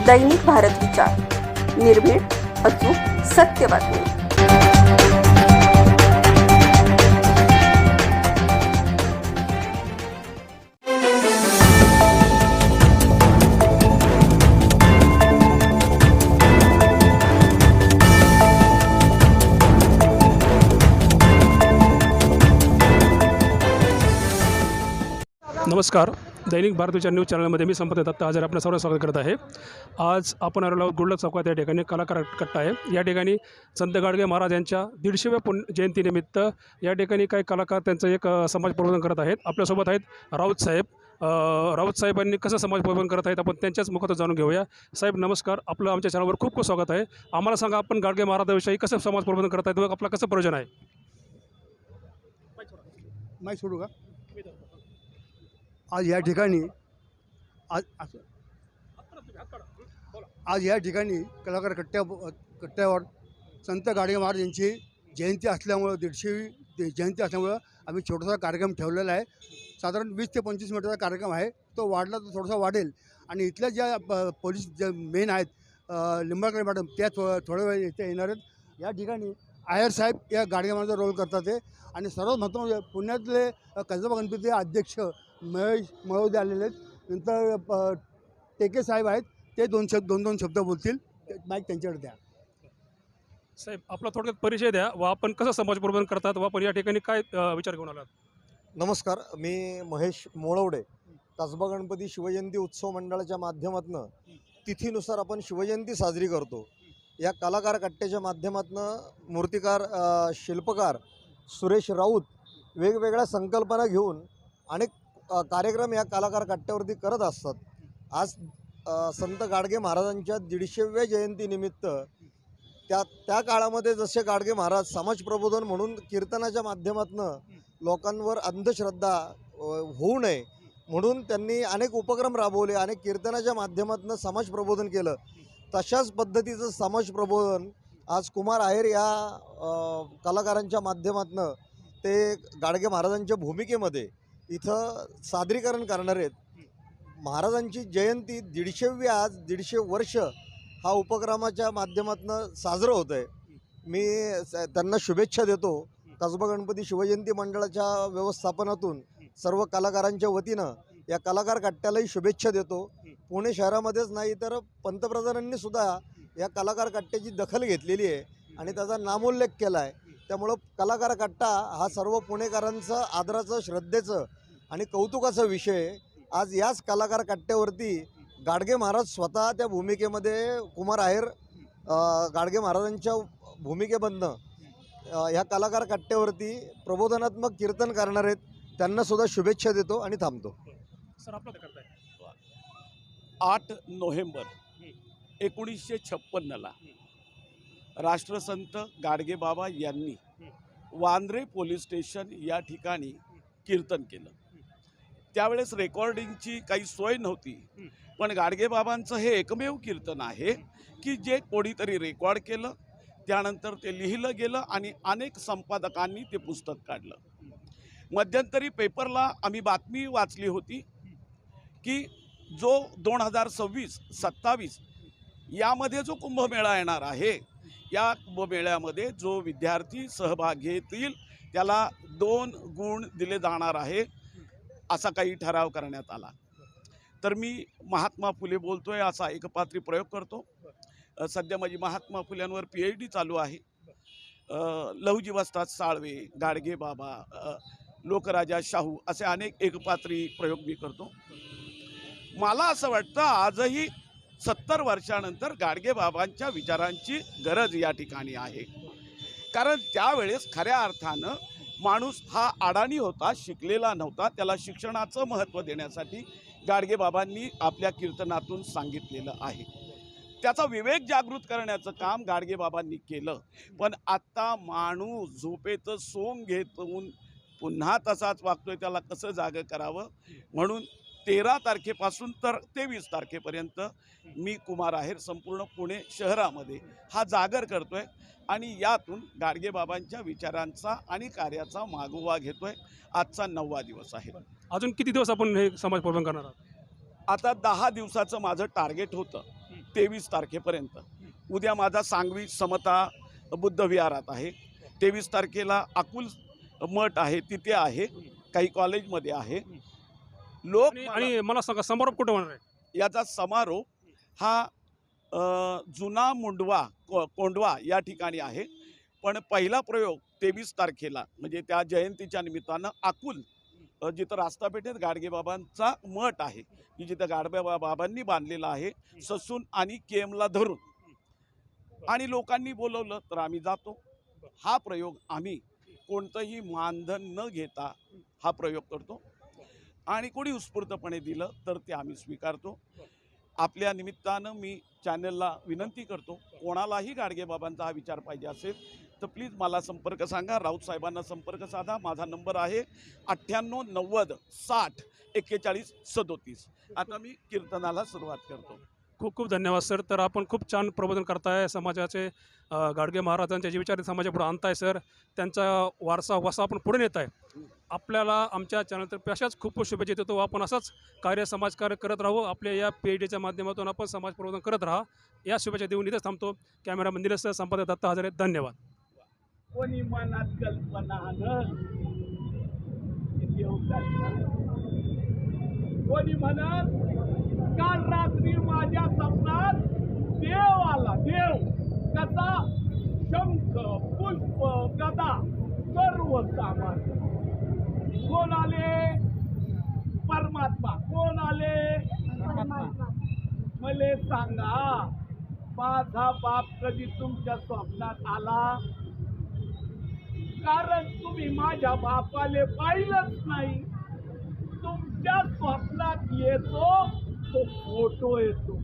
दैनिक भारत विचार, निर्भीड, अचूक, सत्य बातमी. नमस्कार. दैनिक भारतीच्या न्यूज चॅनलमध्ये मी संपत दत्ता आज आपलं सर्व स्वागत करत आहे. आज आपण आलेलो आहोत गुडलक चौकात. या ठिकाणी कलाकार कट्टा आहे. या ठिकाणी संत गाडगे महाराज यांच्या 150व्या जयंतीनिमित्त या ठिकाणी काही कलाकार त्यांचं एक समाज प्रबोधन करत आहेत. आपल्यासोबत आहेत राऊत साहेब. राऊत साहेबांनी कसं समाज प्रबोधन करत आहेत आपण त्यांच्याच मुखातून जाणून घेऊया. साहेब नमस्कार. आपलं आमच्या चॅनलवर खूप खूप स्वागत आहे. आम्हाला सांगा, आपण गाडगे महाराजांविषयी कसं समाज प्रबोधन करत आहेत व आपलं कसं प्रयोजन आहे? माहीत सोडू का? आज या ठिकाणी आज या ठिकाणी कलाकार कट्ट्यावर संत गाडगे महाराज यांची जयंती असल्यामुळं 150वी जयंती असल्यामुळं आम्ही छोटासा कार्यक्रम ठेवलेला आहे. साधारण 20 ते 25 मिनिटाचा कार्यक्रम आहे. तो वाढला तर थोडासा वाढेल. आणि इथल्या ज्या पोलीस ज्या मेन आहेत लिंबाळकर मॅडम त्या थोड्या वेळ इथे येणार आहेत. या ठिकाणी आयर साहेब या गाडगे महाराजांचा रोल करतात ते. आणि सर्वात महत्त्वाचं म्हणजे पुण्यातले कसबा गणपतीचे अध्यक्ष महेश महोदय आलेले आहेत. नंतर टेके साहेब आहेत, ते दोन शब्द बोलतील. माईक त्यांच्याकडे द्या. साहेब आपला थोडक्यात परिचय द्या व आपण कसं समाज प्रबोधन करतात व आपण या ठिकाणी काय विचार घेऊन आलात? नमस्कार, मी महेश मोळवडे. कसबा गणपती शिवजयंती उत्सव मंडळाच्या माध्यमातून तिथीनुसार आपण शिवजयंती साजरी करतो. या कलाकार कट्ट्याच्या माध्यमातून मूर्तिकार शिल्पकार सुरेश राऊत वेगवेगळ्या संकल्पना घेऊन अनेक कार्यक्रम या कलाकार कट्ट्यावरती करत असतात. आज संत गाडगे महाराजांच्या 150व्या जयंतीनिमित्त त्या काळामध्ये जसे गाडगे महाराज समाज प्रबोधन म्हणून कीर्तनाच्या माध्यमातून लोकांवर अंधश्रद्धा होऊ नये म्हणून त्यांनी अनेक उपक्रम राबवले, अनेक कीर्तनाच्या माध्यमातून समाज प्रबोधन केलं. तशाच पद्धतीचं समाज प्रबोधन आज कुमार आहेर या कलाकारांच्या माध्यमातून ते गाडगे महाराजांच्या भूमिकेमध्ये इथं सादरीकरण करणार आहेत. महाराजांची जयंती 150वी आज 150 वर्ष हा उपक्रमाच्या माध्यमातून साजरं होतं आहे. मी त्यांना शुभेच्छा देतो. कसबा गणपती शिवजयंती मंडळाच्या व्यवस्थापनातून सर्व कलाकारांच्या वतीनं या कलाकार कट्ट्यालाही शुभेच्छा देतो. पुणे शहरामध्येच नाही तर पंतप्रधानांनी सुद्धा या कलाकार कट्ट्याची दखल घेतलेली आहे आणि त्याचा नामोल्लेख केला आहे. त्यामुळं कलाकार कट्टा हा सर्व पुणेकरांचं आदराचं, श्रद्धेचं आणि कौतुकाचा विषय. आज याच कलाकार कट्ट्यावरती गाडगे महाराज स्वतः त्या भूमिकेमध्ये कुमार आहेर गाडगे महाराजांच्या भूमिकेमधनं ह्या कलाकार कट्ट्यावरती प्रबोधनात्मक कीर्तन करणार आहेत. त्यांनासुद्धा शुभेच्छा देतो आणि थांबतो. सर आपलं काय करताय? 8 नोव्हेंबर 1956ला राष्ट्रसंत गाडगेबाबा यांनी वांद्रे पोलीस स्टेशन या ठिकाणी कीर्तन केलं. त्यावेळेस रेकॉर्डिंगची काही सोय नव्हती, पण गाडगेबाबांचं हे एकमेव कीर्तन आहे की जे कोणीतरी रेकॉर्ड केलं, त्यानंतर ते लिहिलं गेलं आणि अनेक संपादकांनी ते पुस्तक काढलं. मध्यंतरी पेपरला आम्ही बातमी वाचली होती की जो 2026-27 यामध्ये जो कुंभमेळा येणार आहे, या कुंभमेळ्यामध्ये जो विद्यार्थी सहभाग घेतील त्याला 2 गुण दिले जाणार आहे, असा काही ठराव करण्यात आला. तर मी महात्मा फुले बोलतोय असा एकपात्री प्रयोग करतो. सध्या माझी महात्मा फुल्यांवर PhD चालू आहे. लहुजी वस्ताद साळवे, गाडगे बाबा, लोकराजा शाहू असे अनेक एकपात्री प्रयोग मी करतो. मला असं वाटतं आजही 70 वर्षानंतर गाडगे बाबांच्या विचारांची गरज या ठिकाणी आहे. कारण त्यावेळेस खऱ्या अर्थानं माणूस हा अडाणी होता, शिकलेला नव्हता. त्याला शिक्षणाचं महत्त्व देण्यासाठी गाडगे बाबांनी आपल्या कीर्तनातून सांगितलेलं आहे. त्याचा विवेक जागृत करण्याचं काम गाडगे बाबांनी केलं. पण आत्ता माणूस झोपेचं सोंग घेऊन पुन्हा तसाच वागतोय, त्याला कसं जागं करावं म्हणून 13 तारखेपासून तर 23 तारखेपर्यंत मी कुमार आहेर संपूर्ण पुणे शहरामध्ये हा जागर करतोय आणि यातून गाडगे बाबांच्या विचारांचा आणि कार्याचा मागोवा घेतोय. आजचा 9वा दिवस आहे. अजून किती दिवस आपण हे समाज प्रबोधन करणार आहात? आता 10 दिवसाचं माझं टार्गेट होतं. 23 तारखेपर्यंत. उद्या माझा सांगवी समता बुद्ध विहारात आहे. 23 तारखेला अकुल मठ आहे तिथे आहे, काही कॉलेजमध्ये आहे. लोक आणि मला सांगा समारोप कुठं होणार आहे? याचा समारोप हा जुना मुंडवा कोंडवा या ठिकाणी आहे. पण पहिला प्रयोग 23 तारखेला म्हणजे त्या जयंतीच्या निमित्तानं अकुल जिथं रास्तापेठेत गाडगेबाबांचा मठ आहे की जिथं गाडगेबाबांनी बांधलेला आहे, ससून आणि केमला धरून, आणि लोकांनी बोलवलं तर आम्ही जातो. हा प्रयोग आम्ही कोणतंही मानधन न घेता हा प्रयोग करतो आणि कोणी उत्स्फूर्तपणे दिलं तर ते आम्ही स्वीकारतो. आपल्या निमित्तानं मी चॅनलला विनंती करतो, कोणालाही गाडगेबाबांचा हा विचार पाहिजे असेल तर प्लीज मला संपर्क सांगा, राऊत साहेबांना संपर्क साधा. माझा नंबर आहे 98 90 60 41 37. आता मी कीर्तनाला सुरुवात करतो. खूप खूप धन्यवाद सर. तर आपण खूप छान प्रबोधन करताय समाजाचे. गाडगे महाराजांचे जे विचार समाजापुढे आणताय सर, त्यांचा वारसा वसा आपण पुढे नेत आहे. आपल्याला आमच्या चॅनलतर्फे अशाच खूप खूप शुभेच्छा देतो. आपण असंच समाजकार्य करत राहू. आपल्या या PhDच्या माध्यमातून आपण समाज प्रबोधन करत राहा. या शुभेच्छा देऊन इथेच थांबतो. कॅमेरामन निलेश संपादक दत्त हजारे, धन्यवाद. कोणी मनात कल्पना कोणी म्हणत काल रात्री माझ्या स्वप्नात देव आला. देव कसा? शंख, पुष्प, गदा, सर्व सामान. कोण आले? परमात्मा. कोण आले? मले सांगा, माझा बाप कधी तुमच्या स्वप्नात आला? कारण तुम्ही माझ्या बापाले पाहिलंच नाही. तुमच्या स्वप्नात येतो तो फोटो येतो.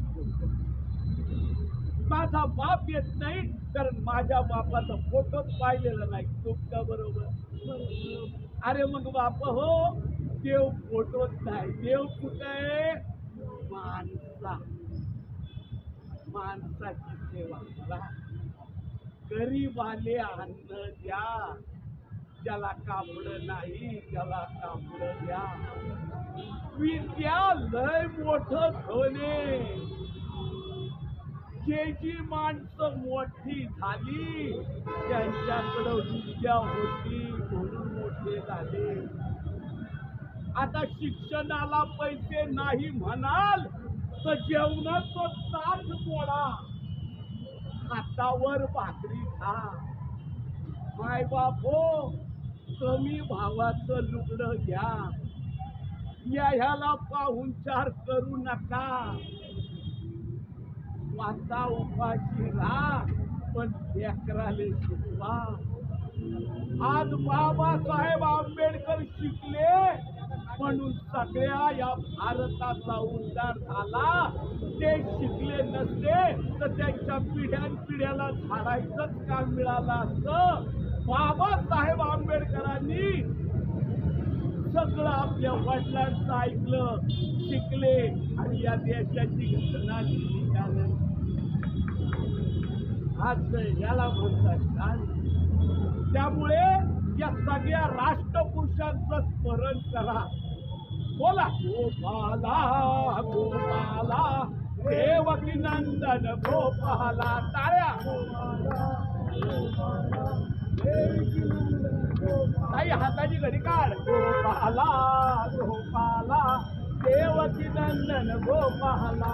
माझा बाप येत नाही कारण माझ्या बापाचा फोटोच पाहिलेला नाही. तुमच्या बरोबर. अरे मग बाप हो, देव फोटोच नाही. देव कुठे आहे? माणसाची सेवा करा. गरीबाले अन्न द्या. ज्याला कापड नाही त्याला कापड द्या. विद्यालय मोठं होणे. जी माणसं मोठी झाली त्यांच्याकडं विद्या होती म्हणून मोठे झाले. आता शिक्षणाला पैसे नाही म्हणाल तर जेवणाचं ताट मोडा, हातावर भाकरी खा. मायबाप हो, कमी भावाचं लुगडं घ्या. ह्याला पाहुणचार करू नका. स्वतः उपाशी राहा पण लेकराले शिकवा. आज बाबासाहेब आंबेडकर शिकले म्हणून सगळ्या या भारताचा उद्धार झाला. ते शिकले नसते तर त्यांच्या पिढ्याला झाडायचंच काम मिळालं असतं. बाबासाहेब आंबेडकरांनी सगळं आपल्या वडिलांचं ऐकलं, शिकले आणि या देशाची घटना लिहिली. आज याला म्हणतात. त्यामुळे या सगळ्या राष्ट्रपुरुषांचं स्मरण करा. बोला गोपाला गोपाला देवकी नंदन गोपाला. टाळ्या. काही हाताची घडी काढ. गोपाला गोपाला देवकी नंदन गोपाला.